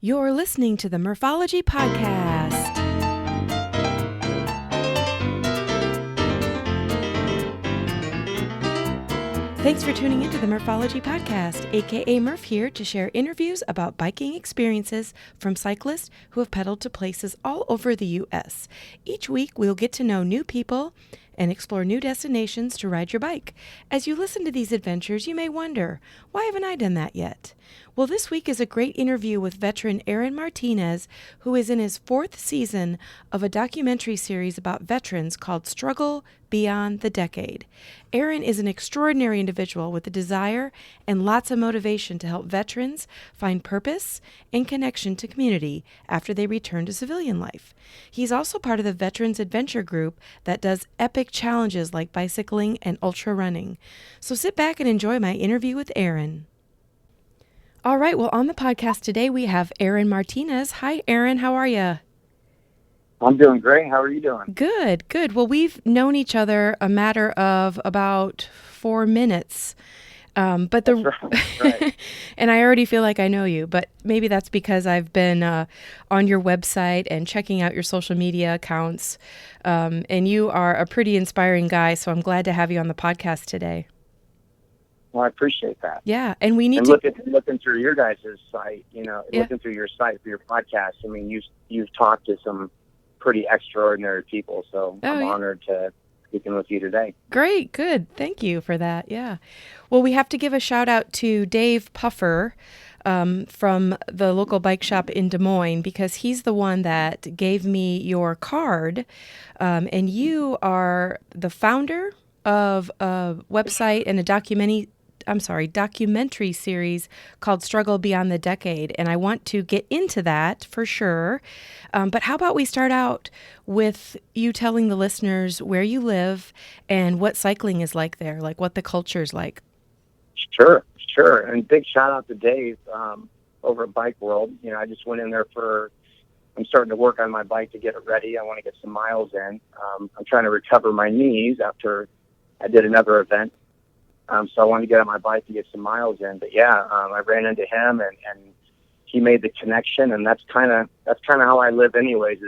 You're listening to the Morphology Podcast. Thanks for tuning into the Morphology Podcast, aka Murph here to share interviews about biking experiences from cyclists who have pedaled to places all over the U.S. Each week, we'll get to know new people and explore new destinations to ride your bike. As you listen to these adventures, you may wonder, why haven't I done that yet? Well, this week is a great interview with veteran Aaron Martinez, who is in his fourth season of a documentary series about veterans called Struggle Beyond the Decade. Aaron is an extraordinary individual with a desire and lots of motivation to help veterans find purpose and connection to community after they return to civilian life. He's also part of the Veterans Adventure Group that does epic challenges like bicycling and ultra running. So sit back and enjoy my interview with Aaron. All right, well, on the podcast today, we have Aaron Martinez. Hi, Aaron. How are you? I'm doing great. How are you doing? Good, good. Well, we've known each other a matter of about 4 minutes. But That's right. and I already feel like I know you, but maybe that's because I've been on your website and checking out your social media accounts. And you are a pretty inspiring guy, so I'm glad to have you on the podcast today. Well, I appreciate that. Yeah, and we need and looking through your guys' site, looking through your site for your podcast. I mean, you've talked to some pretty extraordinary people, so I'm honored to speaking with you today. Great, good. Thank you for that. Yeah. Well, we have to give a shout out to Dave Puffer from the local bike shop in Des Moines, because he's the one that gave me your card. And you are the founder of a website and a documentary series called Struggle Beyond the Decade. And I want to get into that for sure. But how about we start out with you telling the listeners where you live and what cycling is like there, like what the culture is like. Sure. And big shout out to Dave over at Bike World. I just went in there I'm starting to work on my bike to get it ready. I want to get some miles in. I'm trying to recover my knees after I did another event. So I wanted to get on my bike to get some miles in. But yeah, I ran into him and he made the connection, and that's kind of how I live anyways,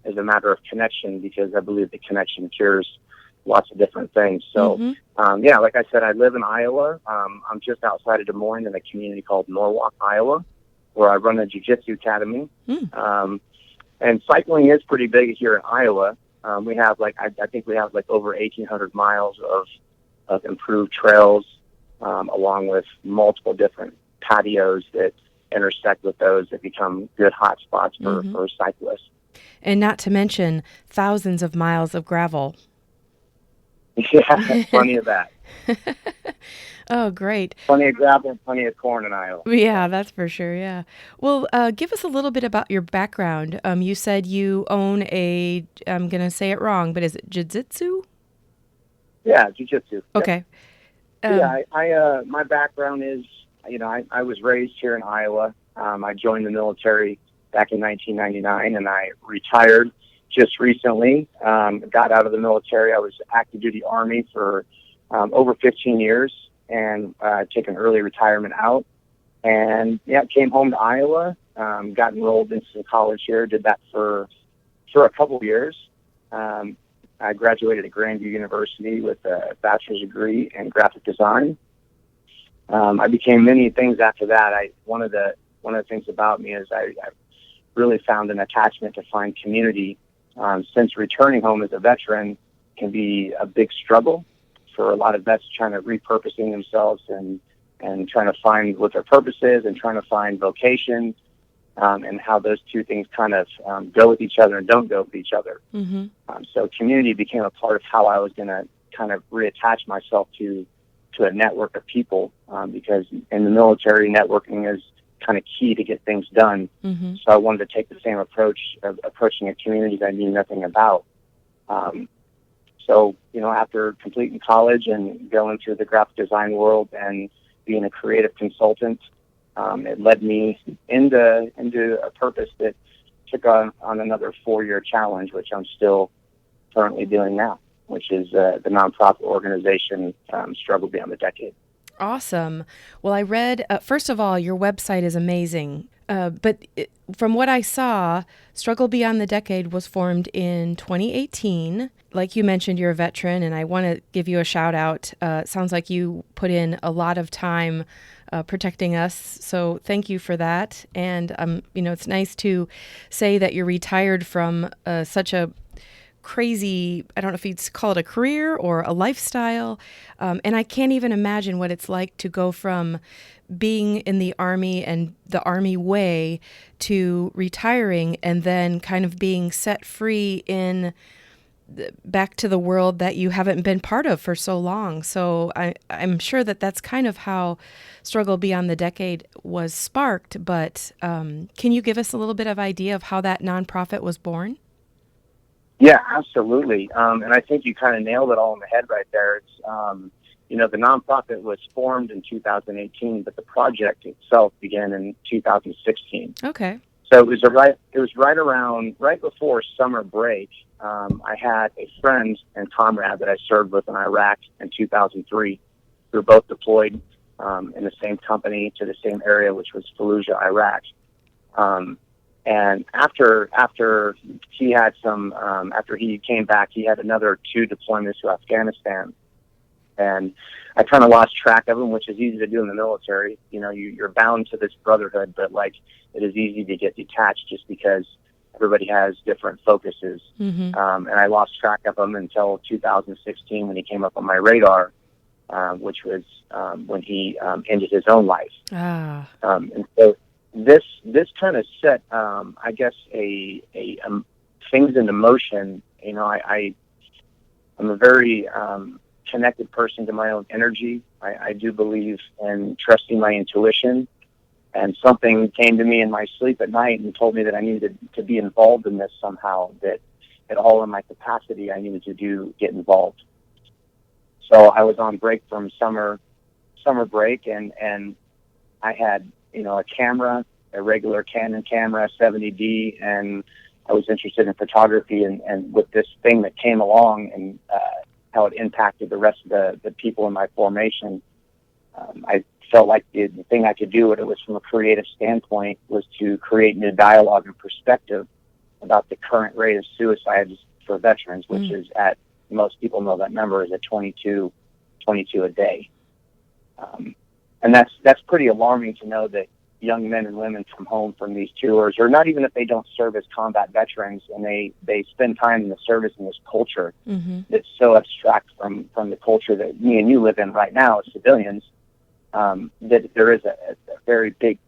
is a matter of connection, because I believe the connection cures lots of different things. So like I said, I live in Iowa. I'm just outside of Des Moines in a community called Norwalk, Iowa, where I run a jiu-jitsu academy. And cycling is pretty big here in Iowa. We have I think we have over 1,800 miles of improved trails, along with multiple different patios that intersect with those that become good hot spots for cyclists. And not to mention thousands of miles of gravel. Yeah, plenty of that. Oh, great. Plenty of gravel and plenty of corn in Iowa. Yeah, that's for sure, yeah. Well, give us a little bit about your background. You said you own I'm going to say it wrong, but is it jiu-jitsu? Yeah, jiu-jitsu. Okay. I my background is, I was raised here in Iowa. I joined the military back in 1999, and I retired just recently. Got out of the military. I was active duty Army for over 15 years, and taken early retirement out. And came home to Iowa. Got enrolled into some college here. Did that for a couple of years. I graduated at Grandview University with a bachelor's degree in graphic design. I became many things after that. One of the things about me is I really found an attachment to find community. Since returning home as a veteran can be a big struggle for a lot of vets, trying to repurposing themselves and trying to find what their purpose is and trying to find vocation, and how those two things kind of go with each other and don't go with each other. So community became a part of how I was going to kind of reattach myself to a network of people, because in the military, networking is kind of key to get things done. So I wanted to take the same approach of approaching a community that I knew nothing about. So after completing college and going through the graphic design world and being a creative consultant, it led me into a purpose that took on another 4-year challenge, which I'm still currently doing now, which is the nonprofit organization Struggle Beyond the Decade. Awesome. Well, I read, first of all, your website is amazing. From what I saw, Struggle Beyond the Decade was formed in 2018. Like you mentioned, you're a veteran, and I want to give you a shout out. It sounds like you put in a lot of time protecting us, so thank you for that. And it's nice to say that you're retired from such a crazy, I don't know if you'd call it a career or a lifestyle. And I can't even imagine what it's like to go from being in the Army and the Army way to retiring and then kind of being set free back to the world that you haven't been part of for so long. So I'm sure that that's kind of how Struggle Beyond the Decade was sparked. But can you give us a little bit of idea of how that nonprofit was born? Yeah, absolutely. And I think you kind of nailed it all in the head right there. It's, the nonprofit was formed in 2018, but the project itself began in 2016. Okay. So it was right before summer break. I had a friend and comrade that I served with in Iraq in 2003. We were both deployed in the same company to the same area, which was Fallujah, Iraq. And after he had after he came back, he had another 2 deployments to Afghanistan. And I kind of lost track of him, which is easy to do in the military. You're bound to this brotherhood, but it is easy to get detached just because everybody has different focuses. Mm-hmm. And I lost track of him until 2016 when he came up on my radar, which was when he ended his own life. And so this kind of set, I guess, things into motion. I'm a very connected person to my own energy. I do believe in trusting my intuition, and something came to me in my sleep at night and told me that I needed to be involved in this somehow, that at all in my capacity I needed to get involved. So I was on break from summer break, and I had a camera, a regular Canon camera, 70D, and I was interested in photography, and with this thing that came along and how it impacted the rest of the people in my formation, I felt like the thing I could do, it was from a creative standpoint, was to create new dialogue and perspective about the current rate of suicides for veterans, which is most people know that number is at 22 a day. And that's pretty alarming to know that young men and women come home from these tours, or not even if they don't serve as combat veterans, and they spend time in the service in this culture that's so abstract from the culture that me and you live in right now as civilians, that there is a very big,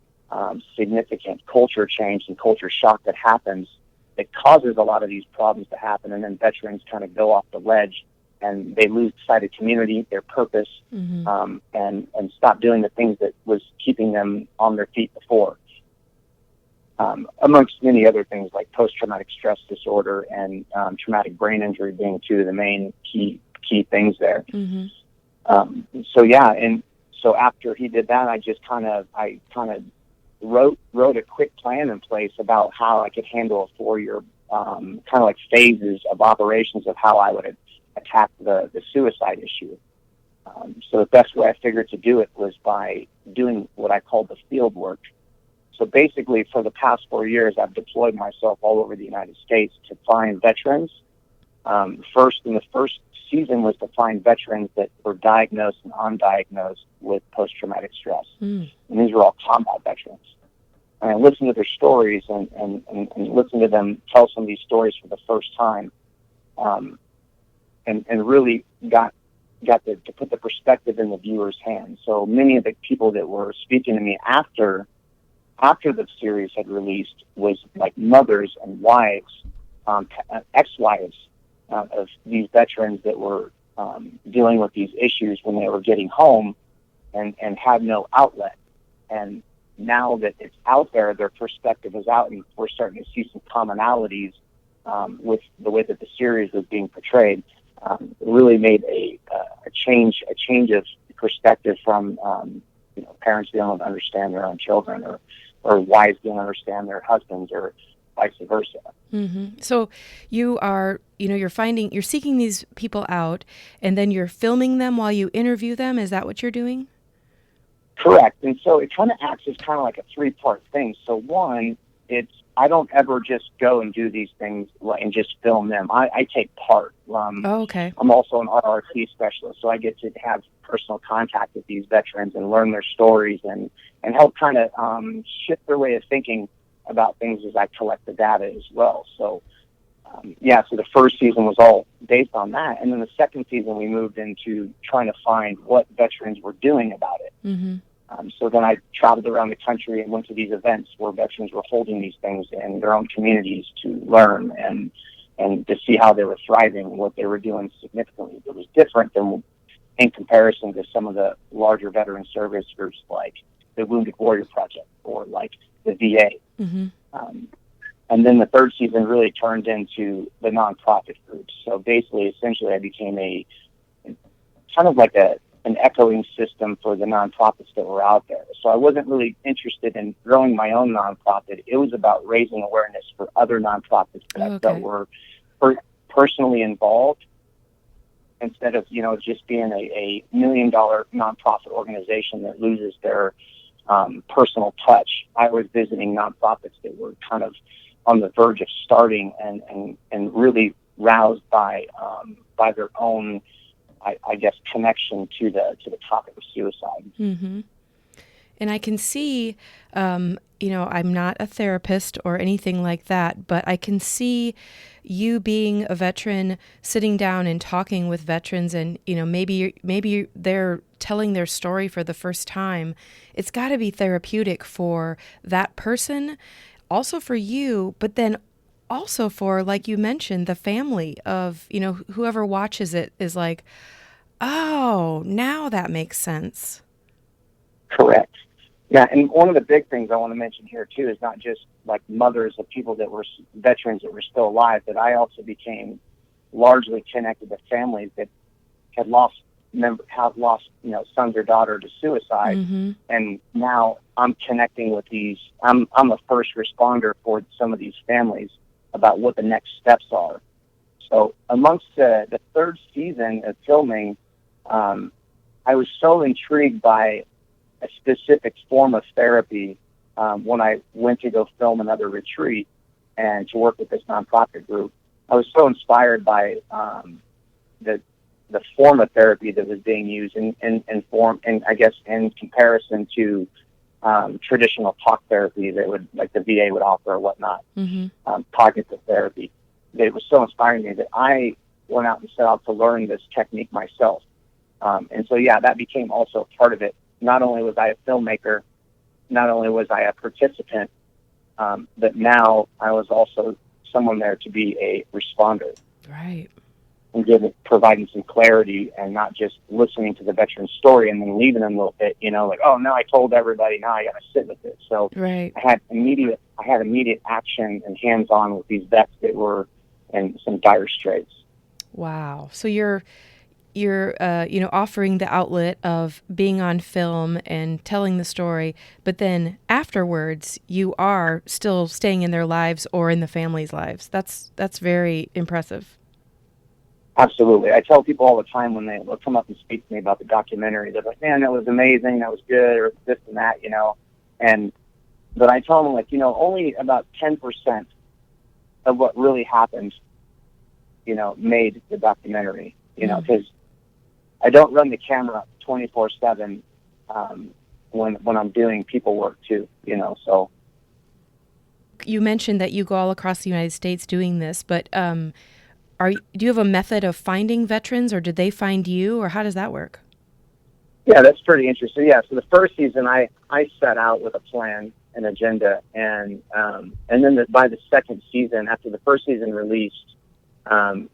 significant culture change and culture shock that happens that causes a lot of these problems to happen, and then veterans kind of go off the ledge and they lose sight of community, their purpose, and stop doing the things that was keeping them on their feet before. Amongst many other things like post-traumatic stress disorder and traumatic brain injury being 2 of the main key things there. So after he did that, I wrote a quick plan in place about how I could handle a 4-year kind of like phases of operations of how I would attack the suicide issue. So the best way I figured to do it was by doing what I called the field work. So basically, for the past 4 years, I've deployed myself all over the United States to find veterans. The first season was to find veterans that were diagnosed and undiagnosed with post-traumatic stress. And these were all combat veterans. And I listened to their stories and listened to them tell some of these stories for the first time. And really got to put the perspective in the viewer's hands. So many of the people that were speaking to me after the series had released was like mothers and wives, ex-wives of these veterans that were dealing with these issues when they were getting home and had no outlet. And now that it's out there, their perspective is out, and we're starting to see some commonalities with the way that the series was being portrayed. It really made a change of perspective from parents being able to understand their own children, or wives being able to understand their husbands, or vice versa. So you are, you're seeking these people out, and then you're filming them while you interview them. Is that what you're doing? Correct. And so it kind of acts as kind of like a three-part thing. So one, I don't ever just go and do these things and just film them. I take part. Okay. I'm also an RRT specialist, so I get to have personal contact with these veterans and learn their stories and help kind of shift their way of thinking about things as I collect the data as well. So, so the first season was all based on that. And then the second season, we moved into trying to find what veterans were doing about it. Mm-hmm. So then I traveled around the country and went to these events where veterans were holding these things in their own communities to learn and to see how they were thriving and what they were doing significantly. It was different than in comparison to some of the larger veteran service groups like the Wounded Warrior Project or like the VA. Mm-hmm. And then the third season really turned into the nonprofit groups. So basically, essentially, I became kind of like an echoing system for the nonprofits that were out there. So I wasn't really interested in growing my own nonprofit. It was about raising awareness for other nonprofits that I felt were personally involved instead of, just being a $1 million nonprofit organization that loses their personal touch. I was visiting nonprofits that were kind of on the verge of starting and really roused by their own, I guess, connection to the topic of suicide. Mm-hmm. And I can see, I'm not a therapist or anything like that, but I can see you being a veteran, sitting down and talking with veterans, and maybe they're telling their story for the first time. It's got to be therapeutic for that person, also for you, but then also for, like you mentioned, the family of, whoever watches it is like, oh, now that makes sense. Correct. Yeah, and one of the big things I want to mention here, too, is not just like mothers of people that were veterans that were still alive, but I also became largely connected to families that have lost sons or daughter to suicide. Mm-hmm. And now I'm connecting with I'm a first responder for some of these families about what the next steps are. So amongst the third season of filming, I was so intrigued by a specific form of therapy when I went to go film another retreat and to work with this nonprofit group. I was so inspired by the form of therapy that was being used in comparison to traditional talk therapy that like the VA would offer or whatnot, mm-hmm. Cognitive therapy. It was so inspiring to me that I went out and set out to learn this technique myself. And so, that became also part of it. Not only was I a filmmaker, not only was I a participant, but now I was also someone there to be a responder. Right. And providing some clarity and not just listening to the veteran's story and then leaving them a little bit, like, oh, now I told everybody, now I got to sit with it. So right. I had immediate action and hands-on with these vets that were in some dire straits. Wow. So you're offering the outlet of being on film and telling the story, but then afterwards you are still staying in their lives or in the family's lives. That's very impressive. Absolutely. I tell people all the time when they'll come up and speak to me about the documentary, they're like, man, that was amazing, that was good, or this and that, but I tell them, only about 10% of what really happened, made the documentary, because I don't run the camera 24/7 when I'm doing people work too, so. You mentioned that you go all across the United States doing this, but do you have a method of finding veterans, or did they find you, or how does that work? Yeah, that's pretty interesting. Yeah, so the first season I set out with a plan, an agenda, and then by the second season, after the first season released, I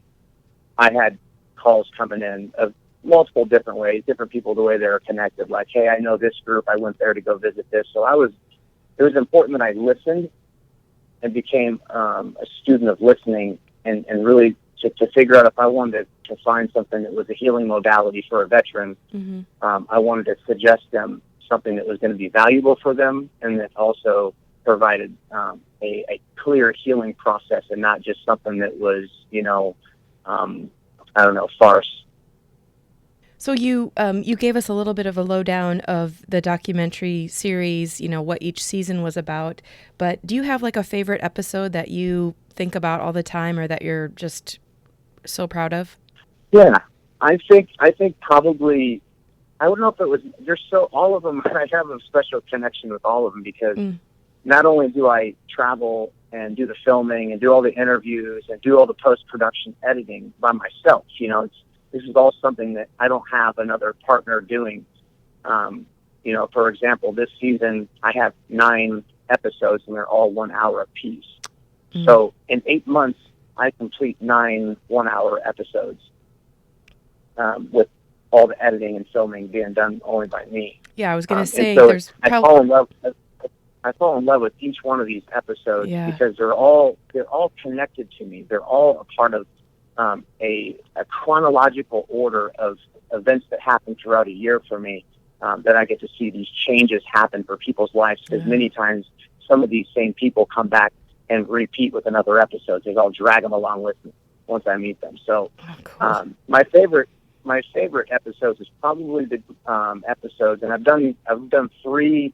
had calls coming in of multiple different ways, different people, the way they were connected. Like, hey, I know this group. I went there to go visit this. So it was important that I listened and became a student of listening and really to figure out if I wanted to find something that was a healing modality for a veteran. Mm-hmm. I wanted to suggest them something that was going to be valuable for them and that also provided a clear healing process and not just something that was, farce. So you gave us a little bit of a lowdown of the documentary series, what each season was about. But do you have like a favorite episode that you think about all the time, or that you're just so proud of? Yeah, I think probably, I don't know if it was, there's so, all of them, I have a special connection with all of them because not only do I travel and do the filming and do all the interviews and do all the post-production editing by myself, this is all something that I don't have another partner doing. For example, this season I have 9 episodes and they're all 1 hour apiece. So in 8 months, I complete 9 1-hour episodes with all the editing and filming being done only by me. Yeah, I was going to say, so there's I fall in love with each one of these episodes because they're all connected to me. They're all a part of a chronological order of events that happen throughout a year for me, that I get to see these changes happen for people's lives, because many times some of these same people come back and repeat with another episode, because I'll drag them along with me once I meet them. So my favorite episodes is probably the episodes, and I've done 3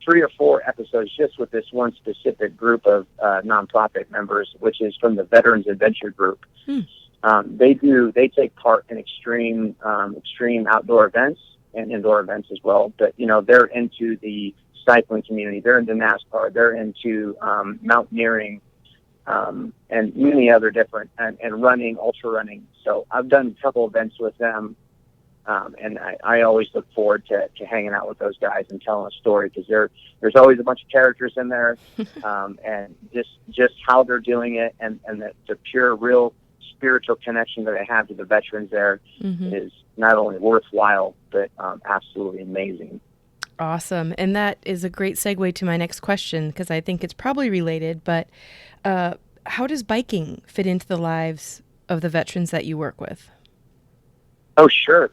or 4 episodes just with this one specific group of nonprofit members, which is from the Veterans Adventure Group. They take part in extreme outdoor events and indoor events as well. But they're into the cycling community, they're into NASCAR, they're into mountaineering, and many other different and running, ultra running. So I've done a couple events with them. And I always look forward to hanging out with those guys and telling a story, because there's always a bunch of characters in there, and just how they're doing it, and the pure, real spiritual connection that I have to the veterans there is not only worthwhile, but absolutely amazing. Awesome. And that is a great segue to my next question, because I think it's probably related, but how does biking fit into the lives of the veterans that you work with? Oh, sure.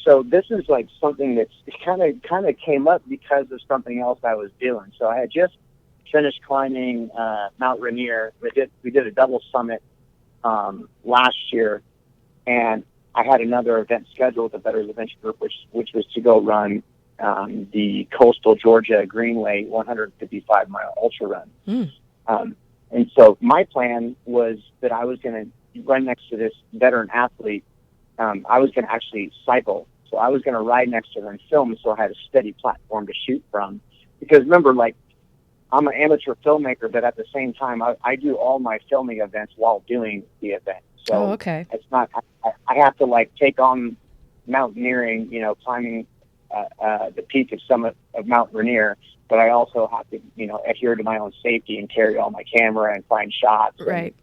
So this is like something that's kind of came up because of something else I was doing. So I had just finished climbing Mount Rainier. We did a double summit last year, and I had another event scheduled with the Veterans Adventure Group, which was to go run the Coastal Georgia Greenway 155-mile ultra run. And so my plan was that I was going to run next to this veteran athlete. I was going to actually cycle. So I was going to ride next to her and film, so I had a steady platform to shoot from. Because remember, like, I'm an amateur filmmaker, but at the same time, I do all my filming events while doing the event. So it's not, I have to, like, take on mountaineering, climbing the peak of summit of Mount Rainier, but I also have to, adhere to my own safety and carry all my camera and find shots. Right.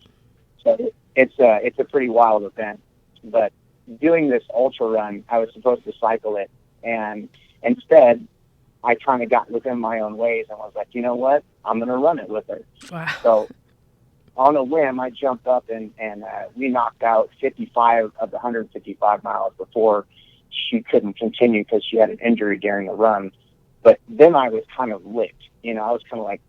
So it's a pretty wild event. But doing this ultra run, I was supposed to cycle it, and instead I kind of got within my own ways and was like, you know what, I'm going to run it with her. Wow. So on a whim, I jumped up and we knocked out 55 of the 155 miles before she couldn't continue because she had an injury during the run. But then I was kind of licked. I was kind of like,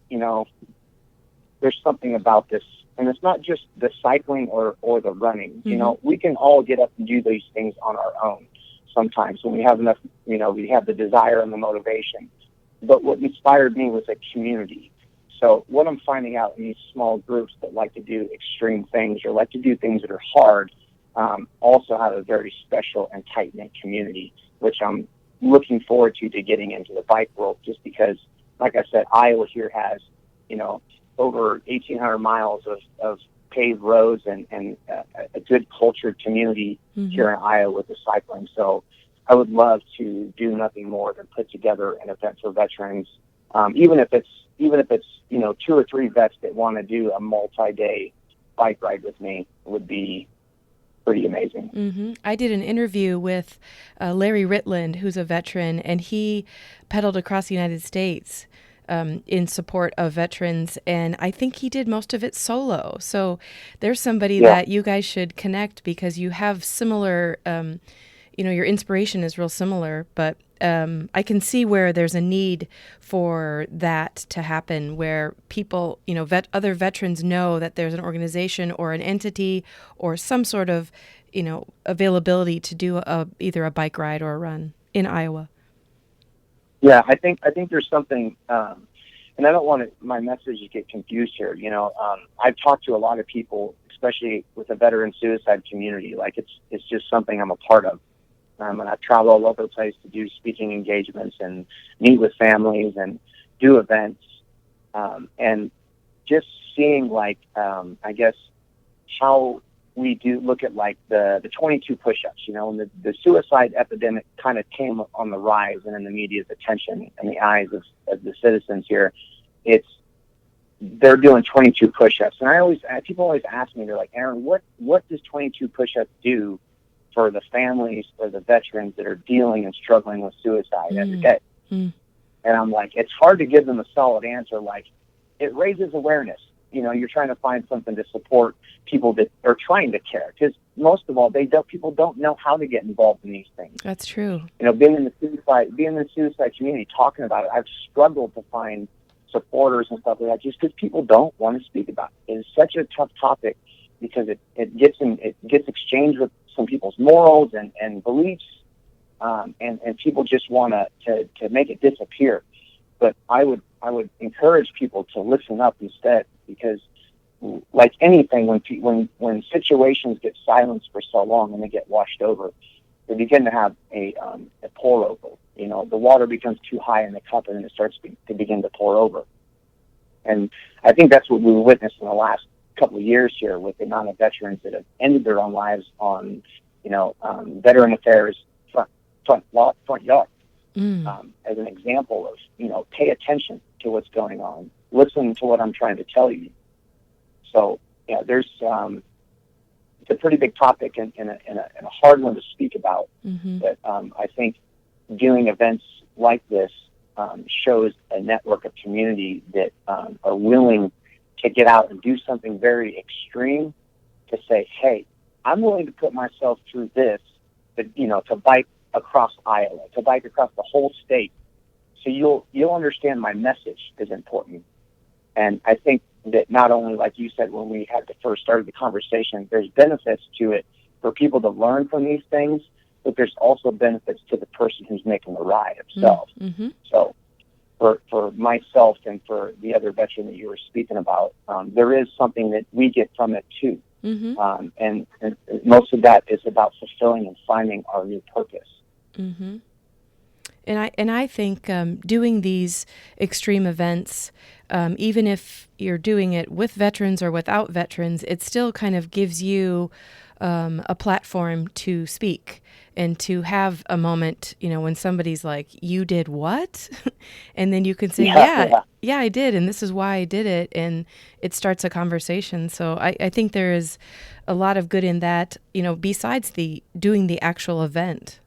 there's something about this. And it's not just the cycling or the running. We can all get up and do these things on our own sometimes when we have enough, we have the desire and the motivation. But what inspired me was a community. So what I'm finding out in these small groups that like to do extreme things or like to do things that are hard, also have a very special and tight-knit community, which I'm looking forward to getting into the bike world, just because, like I said, Iowa here has, over 1,800 miles of paved roads and a good cultured community here in Iowa with the cycling. So I would love to do nothing more than put together an event for veterans, even if it's 2 or 3 vets that want to do a multi-day bike ride with me would be pretty amazing. I did an interview with Larry Ritland, who's a veteran, and he pedaled across the United States in support of veterans, and I think he did most of it solo. So there's somebody that you guys should connect, because you have similar your inspiration is real similar, but I can see where there's a need for that to happen, where people, other veterans know that there's an organization or an entity or some sort of, availability to do either a bike ride or a run in Iowa. Yeah, I think there's something, and I don't want my message to get confused here. I've talked to a lot of people, especially with the veteran suicide community. Like it's just something I'm a part of. And I travel all over the place to do speaking engagements and meet with families and do events. And just seeing I guess how we do look at the 22 push-ups, and the suicide epidemic kind of came on the rise and in the media's attention and the eyes of the citizens here. They're doing 22 push-ups. And people always ask me, they're like, Aaron, what does 22 push-ups do for the families or the veterans that are dealing and struggling with suicide every day? And I'm like, it's hard to give them a solid answer. Like, it raises awareness. You're trying to find something to support people that are trying to care. Because most of all, people don't know how to get involved in these things. That's true. Being in the suicide community, talking about it, I've struggled to find supporters and stuff like that, just because people don't want to speak about it. It's such a tough topic because it gets exchanged with some people's morals and beliefs, and people just want to make it disappear. But I would encourage people to listen up instead, because like anything, when situations get silenced for so long and they get washed over, they begin to have a pour over. The water becomes too high in the cup and then it starts to begin to pour over. And I think that's what we witnessed in the last couple of years here with the amount of veterans that have ended their own lives on, Veteran Affairs front yard. As an example of, pay attention to what's going on. Listen to what I'm trying to tell you. So, there's it's a pretty big topic and a hard one to speak about. But I think doing events like this shows a network of community that are willing to get out and do something very extreme, to say, hey, I'm willing to put myself through this, to bike across Iowa, to bike across the whole state. So you'll understand my message is important. And I think that not only, like you said, when we had first started the conversation, there's benefits to it for people to learn from these things, but there's also benefits to the person who's making the ride itself. So for myself and for the other veteran that you were speaking about, there is something that we get from it too. And most of that is about fulfilling and finding our new purpose. And I think doing these extreme events, even if you're doing it with veterans or without veterans, it still kind of gives you a platform to speak and to have a moment, when somebody's like, you did what? And then you can say, yeah, I did. And this is why I did it. And it starts a conversation. So I think there is a lot of good in that, besides doing the actual event.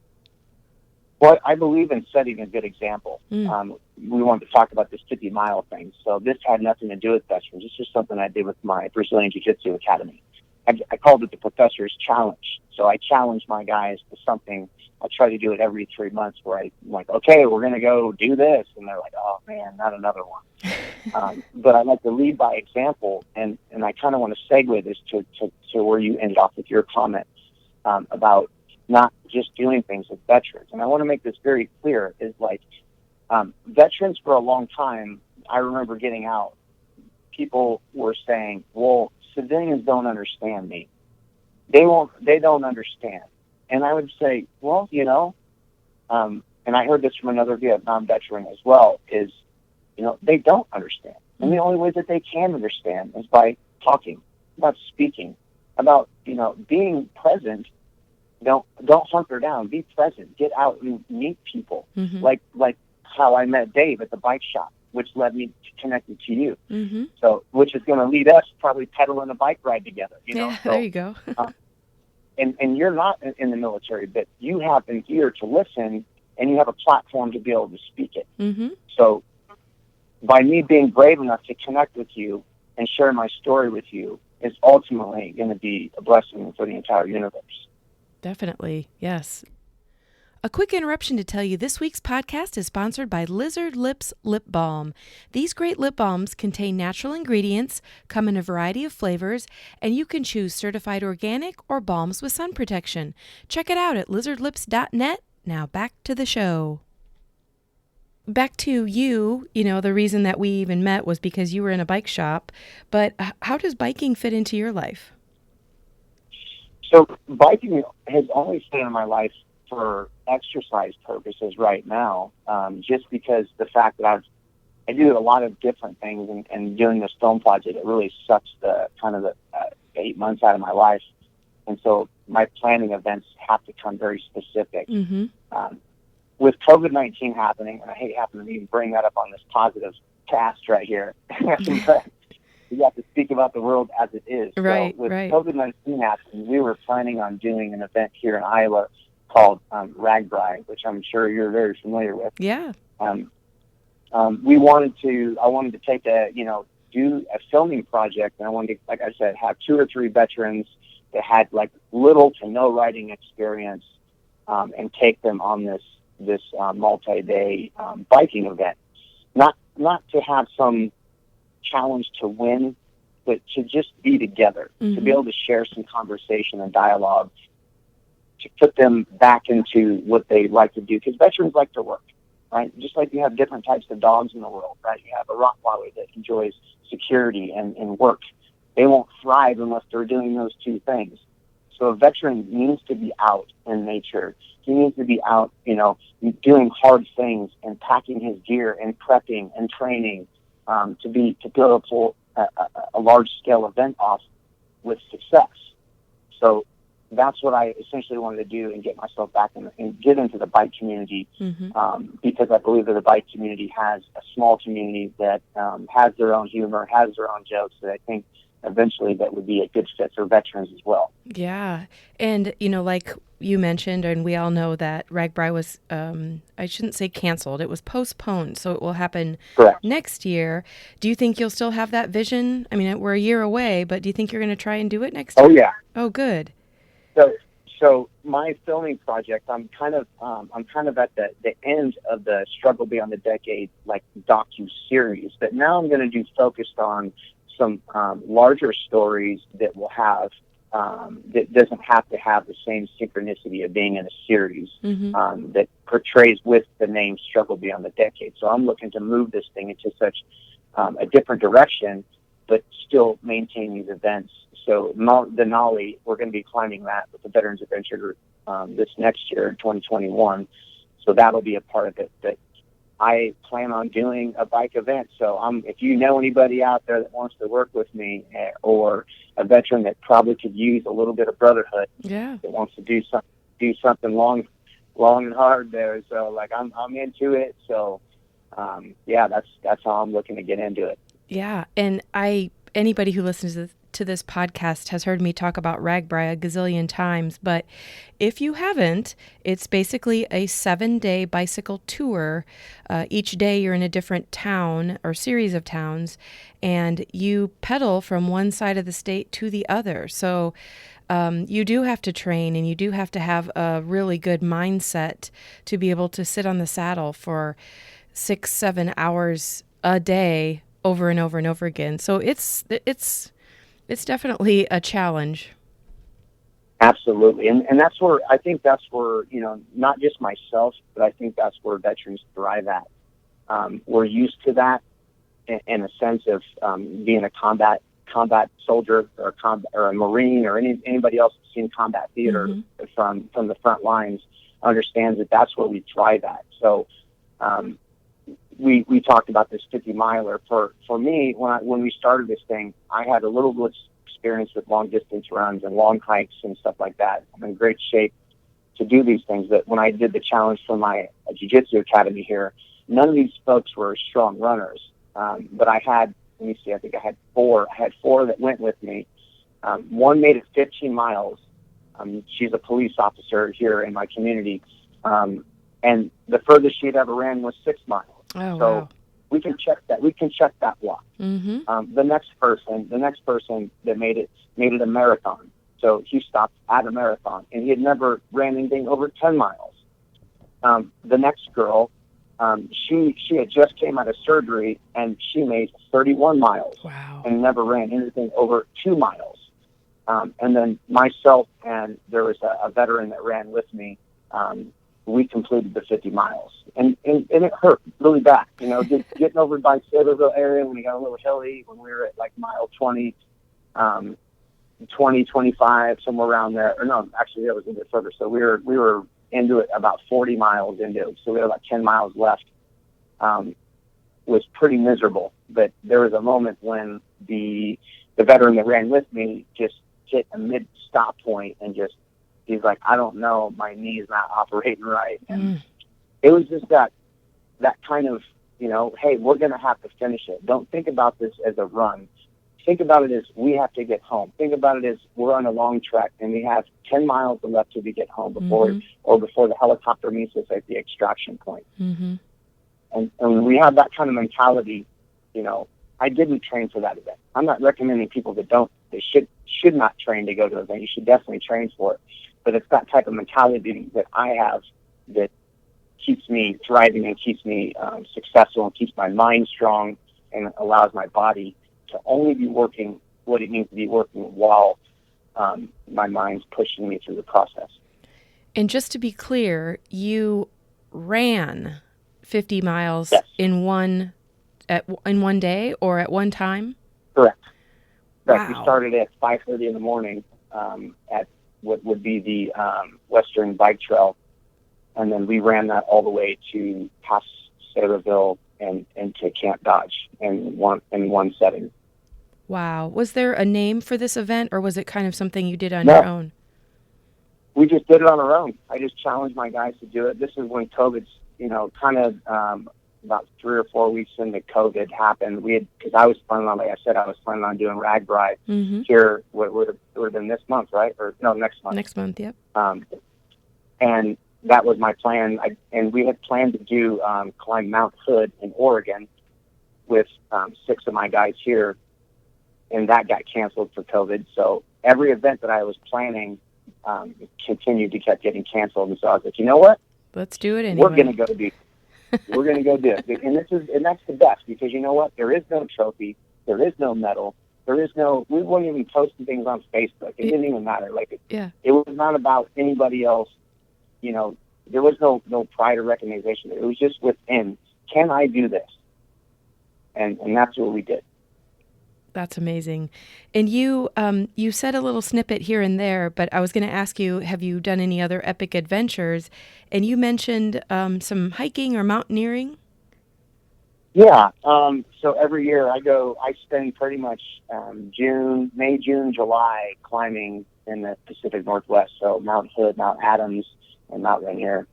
Well, I believe in setting a good example. We wanted to talk about this 50-mile thing. So this had nothing to do with veterans. This is something I did with my Brazilian Jiu-Jitsu Academy. I called it the Professor's Challenge. So I challenge my guys to something. I try to do it every 3 months where I'm like, okay, we're going to go do this. And they're like, oh, man, not another one. But I like to lead by example. And I kind of want to segue this to where you ended off with your comment about not just doing things with veterans. And I want to make this very clear, is veterans for a long time, I remember getting out, people were saying, well, civilians don't understand me. They don't understand. And I would say, well, and I heard this from another Vietnam veteran as well, is, they don't understand. And the only way that they can understand is by talking, about speaking, about, being present. Don't hunker down. Be present. Get out and meet people. Like how I met Dave at the bike shop, which led me to connecting to you. So, which is going to lead us probably pedaling a bike ride together. Yeah, so, there you go. and you're not in the military, but you have an ear to listen, and you have a platform to be able to speak it. So, by me being brave enough to connect with you and share my story with you is ultimately going to be a blessing for the entire universe. Definitely, yes. A quick interruption to tell you this week's podcast is sponsored by Lizard Lips Lip Balm. These great lip balms contain natural ingredients, come in a variety of flavors, and you can choose certified organic or balms with sun protection. Check it out at lizardlips.net. Now back to the show. Back to you, the reason that we even met was because you were in a bike shop, but how does biking fit into your life? So biking has always been in my life for exercise purposes right now, just because the fact that I do a lot of different things, and doing this film project, it really sucks the 8 months out of my life. And so my planning events have to come very specific. Mm-hmm. With COVID-19 happening, and I hate having to even bring that up on this positive cast right here, but we have to speak about the world as it is. Right, so with right. COVID-19 happening, we were planning on doing an event here in Iowa called Ragbri, which I'm sure you're very familiar with. Yeah. I wanted to take do a filming project, and I wanted to, like I said, have 2 or 3 veterans that had like little to no riding experience, and take them on this multi-day biking event. Not to have some challenge to win, but to just be together, mm-hmm. to be able to share some conversation and dialogue, to put them back into what they like to do, because veterans like to work, right? Just like you have different types of dogs in the world, right? You have a Rottweiler that enjoys security and work. They won't thrive unless they're doing those 2 things. So a veteran needs to be out in nature. He needs to be out, doing hard things and packing his gear and prepping and training, to be able to pull a large scale event off with success. So that's what I essentially wanted to do, and get myself back and get into the bike community, mm-hmm. Because I believe that the bike community has a small community that has their own humor, has their own jokes, that I think eventually that would be a good fit for veterans as well. Yeah. And, like you mentioned, and we all know that Ragbri was, I shouldn't say canceled, it was postponed. So it will happen Correct. Next year. Do you think you'll still have that vision? I mean, we're a year away, but do you think you're going to try and do it next year? Oh, yeah. Oh, good. So my filming project, I'm kind of at the end of the Struggle Beyond the Decade, like docu-series, but now I'm going to do focused on some larger stories that will have that doesn't have to have the same synchronicity of being in a series, mm-hmm. that portrays with the name Struggle Beyond the Decade. So I'm looking to move this thing into such a different direction, but still maintain these events. So Denali, we're going to be climbing that with the Veterans Adventure Group this next year in 2021. So that'll be a part of it. But I plan on doing a bike event. So if you know anybody out there that wants to work with me, or a veteran that probably could use a little bit of brotherhood, yeah, that wants to do something long and hard there. So like I'm into it. So that's how I'm looking to get into it. Yeah, and anybody who listens to this podcast has heard me talk about Ragbri a gazillion times, but if you haven't, it's basically a 7-day bicycle tour. Each day you're in a different town or series of towns, and you pedal from one side of the state to the other. So you do have to train, and you do have to have a really good mindset to be able to sit on the saddle for 6-7 hours a day over and over and over again. So it's definitely a challenge. Absolutely. And that's where, not just myself, but I think that's where veterans thrive at. We're used to that in a sense of being a combat soldier or a Marine, or anybody else that's seen combat theater, mm-hmm. from the front lines understands that that's where we thrive at. So we talked about this 50-miler. For me, when we started this thing, I had a little bit of experience with long distance runs and long hikes and stuff like that. I'm in great shape to do these things. But when I did the challenge for my jiu-jitsu academy here, none of these folks were strong runners. But I had, let me see, I think I had 4. I had 4 that went with me. One made it 15 miles. She's a police officer here in my community. And the furthest she'd ever ran was 6 miles. Oh, so wow. we can check that block. Mm-hmm. The next person that made it a marathon. So he stopped at a marathon, and he had never ran anything over 10 miles. The next girl, she had just came out of surgery, and she made 31 miles. Wow. And never ran anything over 2 miles. And then myself and there was a veteran that ran with me. We completed the 50 miles, and it hurt really bad. Getting over by Saylorville area when we got a little hilly, when we were at like mile 20, 25, somewhere around there. Or no, actually that was a bit further. So we were into it about 40 miles into it. So we had about 10 miles left. Was pretty miserable, but there was a moment when the veteran that ran with me just hit a mid stop point and he's like, I don't know, my knee's not operating right. And it was just that kind of, hey, we're going to have to finish it. Don't think about this as a run. Think about it as we have to get home. Think about it as we're on a long trek and we have 10 miles left till we get home before the helicopter meets us at the extraction point. Mm-hmm. And when we have that kind of mentality, I didn't train for that event. I'm not recommending people that should not train to go to an event. You should definitely train for it. But it's that type of mentality that I have that keeps me thriving and keeps me successful and keeps my mind strong and allows my body to only be working what it needs to be working while my mind's pushing me through the process. And just to be clear, you ran 50 miles Yes. in one day or at one time? Correct. Wow. We started at 5:30 in the morning at what would be the Western Bike Trail, and then we ran that all the way to past Saylorville and to Camp Dodge in one setting. Wow. Was there a name for this event, or was it kind of something you did on No. your own? We just did it on our own. I just challenged my guys to do it. This is when COVID's, kind of about 3 or 4 weeks into COVID happened. Because I was planning on, like I said, doing RAGBRAI here. What would have been this month, right? Or no, next month. Next month, yep. And that was my plan. And we had planned to climb Mount Hood in Oregon with 6 of my guys here, and that got canceled for COVID. So every event that I was planning continued to keep getting canceled. And so I was like, you know what? Let's do it anyway. We're going to go do it. And that's the best, because you know what? There is no trophy. There is no medal. We weren't even posting things on Facebook. It didn't even matter. It was not about anybody else. There was no pride or recognition. It was just within, can I do this? And that's what we did. That's amazing. And you said a little snippet here and there, but I was going to ask you, have you done any other epic adventures? And you mentioned some hiking or mountaineering. Yeah. So every year I spend pretty much May, June, July climbing in the Pacific Northwest. So Mount Hood, Mount Adams, and Mount Rainier.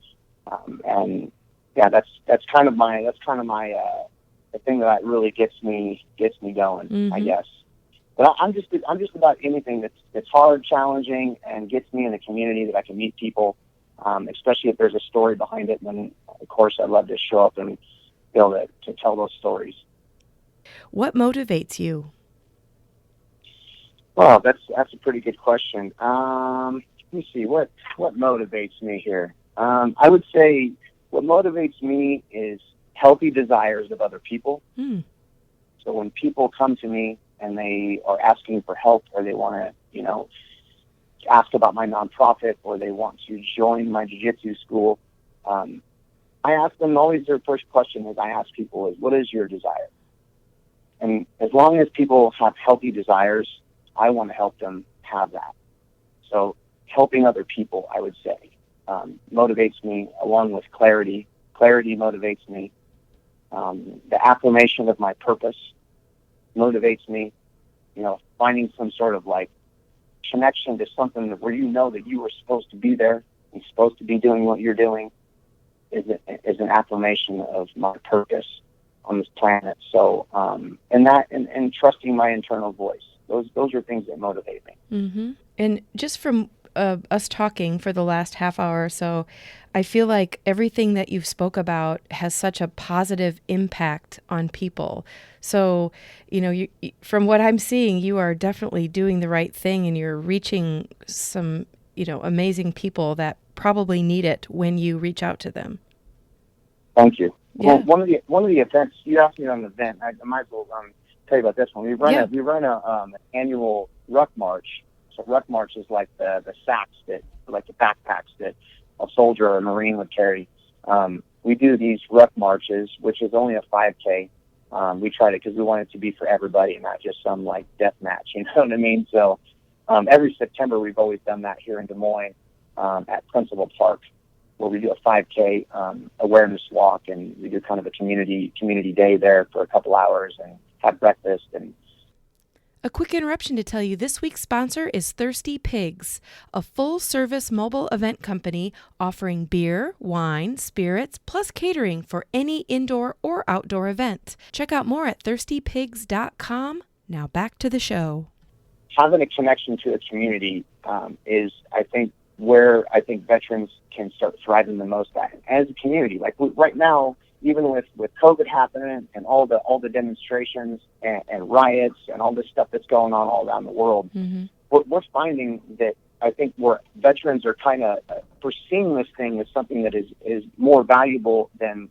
And yeah, that's kind of my the thing that really gets me going, I guess. But I'm just about anything that's hard, challenging, and gets me in the community, that I can meet people, especially if there's a story behind it. Then, of course, I'd love to show up and be able to tell those stories. What motivates you? Well, that's a pretty good question. Let me see, what motivates me here. I would say what motivates me is healthy desires of other people. So when people come to me and they are asking for help, or they want to, ask about my nonprofit, or they want to join my jiu-jitsu school, I ask them, always their first question is, I ask people is, what is your desire? And as long as people have healthy desires, I want to help them have that. So helping other people, I would say, motivates me, along with clarity. Clarity motivates me. The affirmation of my purpose motivates me. Finding some sort of connection to something where that you were supposed to be there and supposed to be doing what you're doing is an affirmation of my purpose on this planet. So, and trusting my internal voice. Those are things that motivate me. Mm-hmm. And just from us talking for the last half hour or so, I feel like everything that you've spoke about has such a positive impact on people. So, from what I'm seeing, you are definitely doing the right thing, and you're reaching some, amazing people that probably need it when you reach out to them. Thank you. Yeah. Well, one of the events you asked me on an event. I might as well tell you about this one. We run an annual ruck march. So ruck march is like the sacks like the backpacks that a soldier or a Marine would carry. We do these ruck marches, which is only a 5K. We tried it because we want it to be for everybody, not just some like death match. You know what I mean? So every September we've always done that here in Des Moines at Principal Park, where we do a 5K awareness walk, and we do kind of a community day there for a couple hours and have breakfast. And a quick interruption to tell you this week's sponsor is Thirsty Pigs, a full-service mobile event company offering beer, wine, spirits, plus catering for any indoor or outdoor event. Check out more at thirstypigs.com. Now back to the show. Having a connection to a community is, I think, where I think veterans can start thriving the most at as a community. Like right now, even with COVID happening and all the demonstrations and riots and all this stuff that's going on all around the world, we're finding that I think veterans are kind of perceiving this thing as something that is more valuable than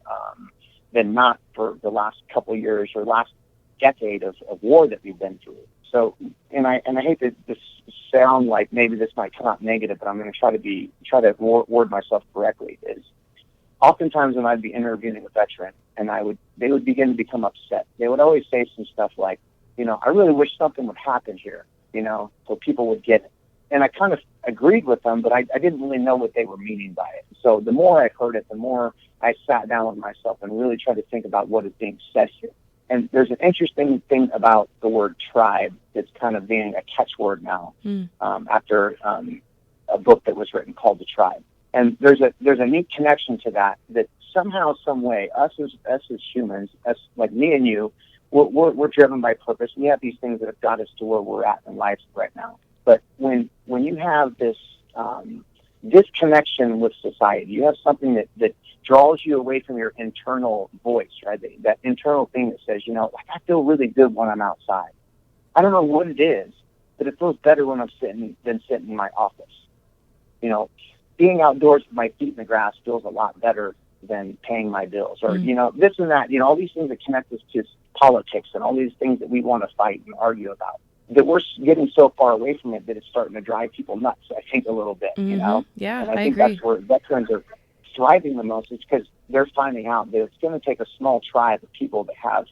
not for the last couple of years or last decade of war that we've been through. So, and I hate to this sound like maybe this might come out negative, but I'm going to try to word myself correctly. Is oftentimes when I'd be interviewing a veteran and they would begin to become upset. They would always say some stuff like, I really wish something would happen here, so people would get it. And I kind of agreed with them, but I didn't really know what they were meaning by it. So the more I heard it, the more I sat down with myself and really tried to think about what is being said here. And there's an interesting thing about the word tribe that's kind of being a catchword now after a book that was written called The Tribe. And there's a neat connection to that somehow, some way, us as humans, us like me and you, we're driven by purpose. We have these things that have got us to where we're at in life right now. But when you have this disconnection with society, you have something that draws you away from your internal voice, right? That internal thing that says, I feel really good when I'm outside. I don't know what it is, but it feels better when I'm sitting in my office. Being outdoors with my feet in the grass feels a lot better than paying my bills, or this and that. All these things that connect us to politics and all these things that we want to fight and argue about. That we're getting so far away from it that it's starting to drive people nuts. I think a little bit, Yeah, and I think agree. That's where veterans are thriving the most. It's because they're finding out that it's going to take a small tribe of people that have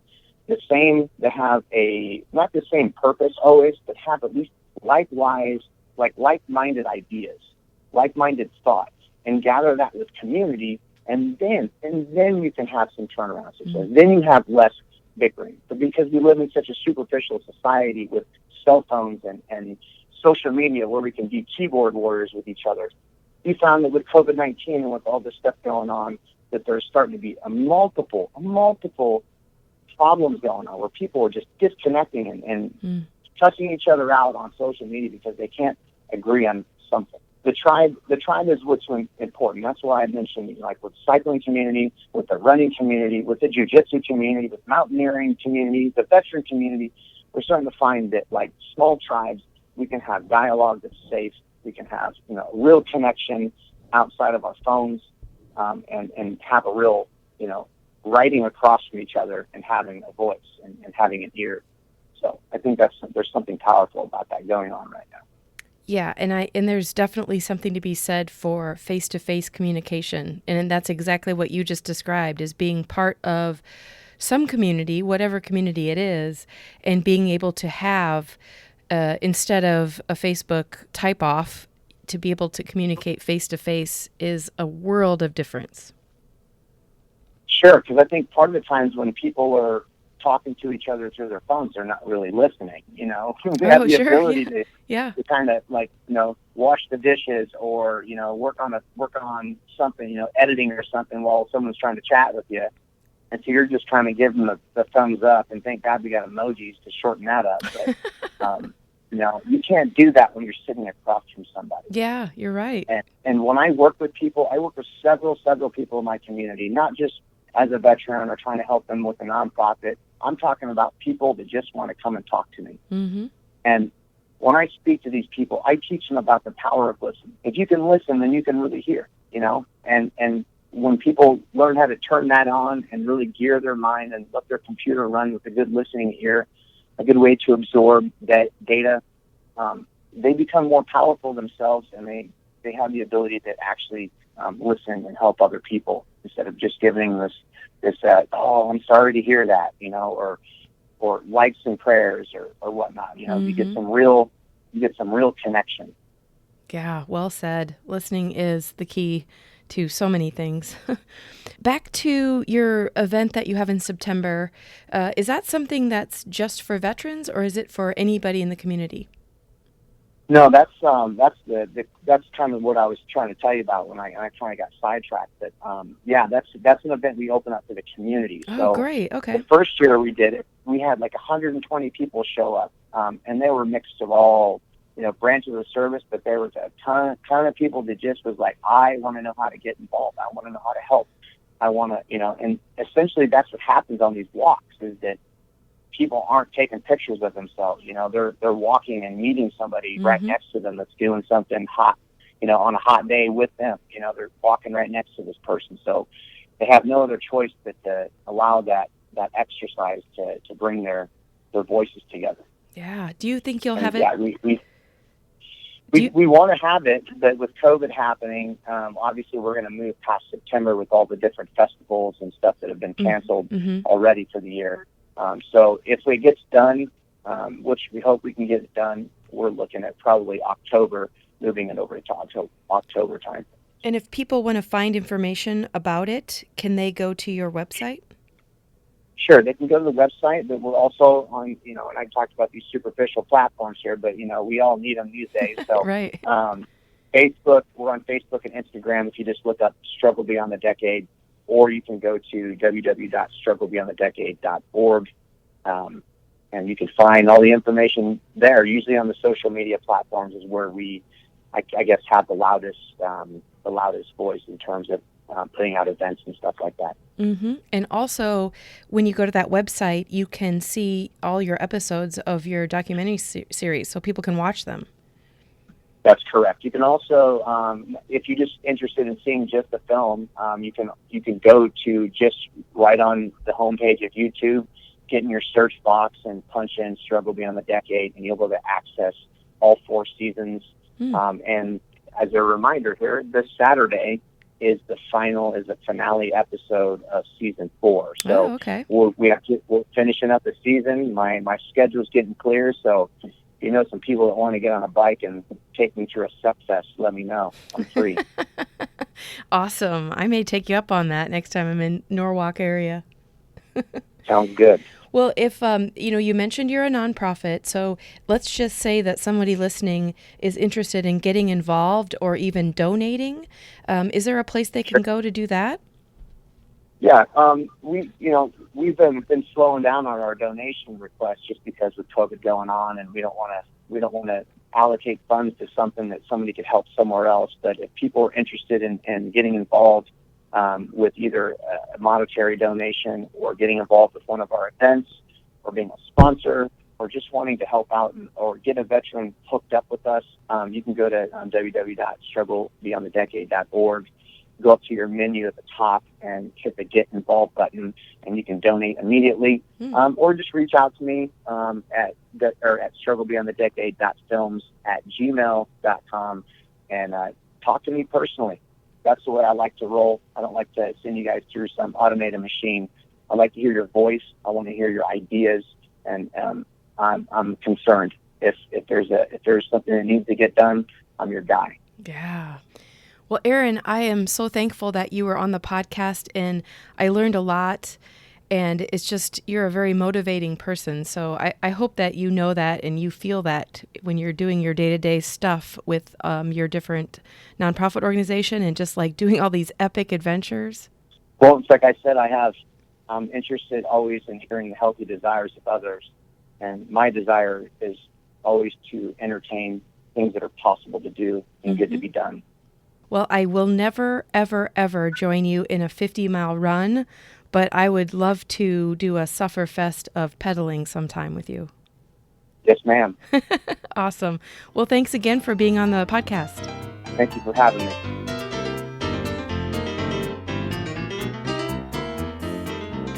not the same purpose always, but have at least like-minded ideas, like-minded thoughts, and gather that with community, and then you can have some turnaround success. Then you have less bickering. But because we live in such a superficial society with cell phones and social media where we can be keyboard warriors with each other, we found that with COVID-19 and with all this stuff going on, that there's starting to be a multiple problems going on where people are just disconnecting and cussing each other out on social media because they can't agree on something. The tribe is what's important. That's why I mentioned, like with the cycling community, with the running community, with the jiu-jitsu community, with mountaineering community, the veteran community, we're starting to find that like small tribes, we can have dialogue that's safe. We can have, real connection outside of our phones, and have a real, writing across from each other and having a voice and having an ear. So I think there's something powerful about that going on right now. Yeah, and there's definitely something to be said for face-to-face communication, and that's exactly what you just described as being part of some community, whatever community it is, and being able to have, instead of a Facebook type-off, to be able to communicate face-to-face is a world of difference. Sure, because I think part of the times when people are talking to each other through their phones, they're not really listening. They have the ability to kind of wash the dishes or work on something, editing or something while someone's trying to chat with you, and so you're just trying to give them the thumbs up, and thank God we got emojis to shorten that up. But you can't do that when you're sitting across from somebody. Yeah, you're right. And when I work with people, I work with several people in my community, not just as a veteran or trying to help them with a nonprofit. I'm talking about people that just want to come and talk to me. Mm-hmm. And when I speak to these people, I teach them about the power of listening. If you can listen, then you can really hear, and when people learn how to turn that on and really gear their mind and let their computer run with a good listening ear, a good way to absorb that data, they become more powerful themselves, and they have the ability to actually listen and help other people instead of just giving this oh, I'm sorry to hear that, or likes and prayers or whatnot. You get some real connection. Yeah, well said. Listening is the key to so many things. Back to your event that you have in September, is that something that's just for veterans, or is it for anybody in the community? No, that's kind of what I was trying to tell you about when I kind of got sidetracked. That that's an event we open up to the community. Oh, so great. Okay. The first year we did it, we had like 120 people show up, and they were mixed of all branches of service, but there was a ton of people that just was like, I want to know how to get involved. I want to know how to help. I want to, and essentially that's what happens on these walks, is that people aren't taking pictures of themselves. They're walking and meeting somebody right next to them that's doing something hot, on a hot day with them. They're walking right next to this person. So they have no other choice but to allow that exercise to bring their voices together. Yeah. Do you think you'll have it? Yeah, we want to have it, but with COVID happening, obviously we're going to move past September with all the different festivals and stuff that have been canceled already for the year. So if it gets done, which we hope we can get it done, we're looking at probably October, moving it over to October time. And if people want to find information about it, can they go to your website? Sure, they can go to the website, but we're also on, and I talked about these superficial platforms here, but, we all need them these days. So, right. Facebook, we're on Facebook and Instagram if you just look up Struggle Beyond the Decade, or you can go to www.strugglebeyondthedecade.org, and you can find all the information there. Usually on the social media platforms is where we, I guess, have the loudest voice in terms of putting out events and stuff like that. Mm-hmm. And also, when you go to that website, you can see all your episodes of your documentary series, so people can watch them. That's correct. You can also, if you're just interested in seeing just the film, you can go to just right on the homepage of YouTube, get in your search box and punch in Struggle Beyond the Decade, and you'll be able to access all 4 seasons. And as a reminder here, this Saturday is the finale episode of season 4. So okay. we're finishing up the season. My schedule's getting clear, so if some people that want to get on a bike and take me through a suck fest, let me know. I'm free. Awesome. I may take you up on that next time I'm in Norwalk area. Sounds good. Well, if, you mentioned you're a nonprofit, so let's just say that somebody listening is interested in getting involved or even donating. Is there a place they can go to do that? Yeah, we've been slowing down on our donation requests just because with COVID going on, and we don't want to allocate funds to something that somebody could help somewhere else. But if people are interested in getting involved with either a monetary donation or getting involved with one of our events or being a sponsor or just wanting to help out or get a veteran hooked up with us, you can go to www.strugglebeyondthedecade.org. Go up to your menu at the top and hit the Get Involved button, and you can donate immediately, or just reach out to me at strugglebeyondthedecade.films@gmail.com and talk to me personally. That's the way I like to roll. I don't like to send you guys through some automated machine. I like to hear your voice. I want to hear your ideas, and I'm concerned. If there's something that needs to get done, I'm your guy. Yeah. Well, Aaron, I am so thankful that you were on the podcast, and I learned a lot, and it's just, you're a very motivating person. So I hope that you know that and you feel that when you're doing your day-to-day stuff with your different nonprofit organization and just like doing all these epic adventures. Well, it's like I said, I'm interested always in hearing the healthy desires of others, and my desire is always to entertain things that are possible to do and good to be done. Well, I will never, ever, ever join you in a 50-mile run, but I would love to do a sufferfest of pedaling sometime with you. Yes, ma'am. Awesome. Well, thanks again for being on the podcast. Thank you for having me.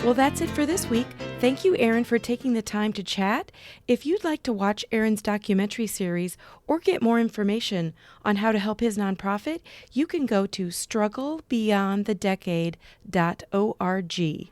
Well, that's it for this week. Thank you, Aaron, for taking the time to chat. If you'd like to watch Aaron's documentary series or get more information on how to help his nonprofit, you can go to strugglebeyondthedecade.org.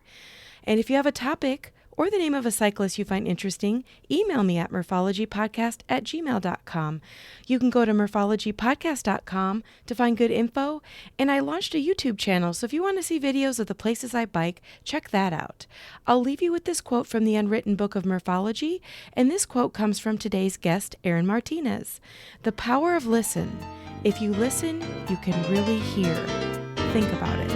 And if you have a topic or the name of a cyclist you find interesting, email me at murphologypodcast@gmail.com. You can go to murphologypodcast.com to find good info, and I launched a YouTube channel, so if you want to see videos of the places I bike, check that out. I'll leave you with this quote from the Unwritten Book of Murphology, and this quote comes from today's guest, Aaron Martinez. The power of listen. If you listen, you can really hear. Think about it.